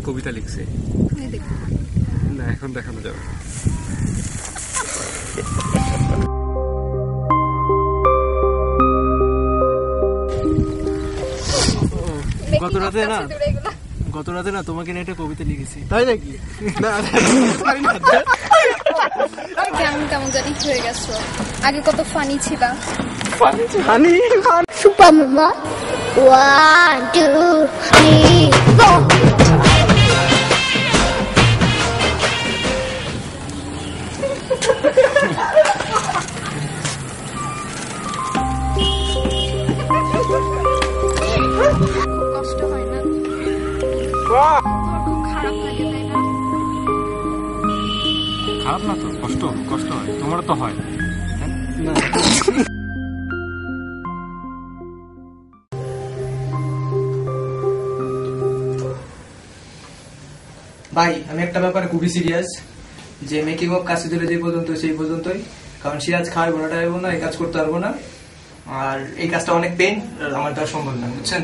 কবিতা লিখছে। না এখন দেখানো যাবে। গত রাতে না তোমাকে নিয়ে একটা কবিতা লিখেছি। তাই নাকি? কেমন কেমন জানি হয়ে গেছো। আগে কত ফানি ছিল। সুপার মামা 1 2 3 গো। কষ্ট হয় না? খুব খারাপ লাগে তাই না? খারাপ না তো, কষ্ট হয়। তোমারও তো হয় না? ভাই আমি একটা ব্যাপারে খুবই সিরিয়াস, যে মেকিং অফ কাছে দিলে যে পর্যন্ত সেই পর্যন্তই, কারণ সিরাজ খাওয়ার ঘোরাটা না, এই কাজ করতে পারবো না, আর এই কাজটা অনেক পেইন, আমার দ্বারা সম্ভব না, বুঝছেন।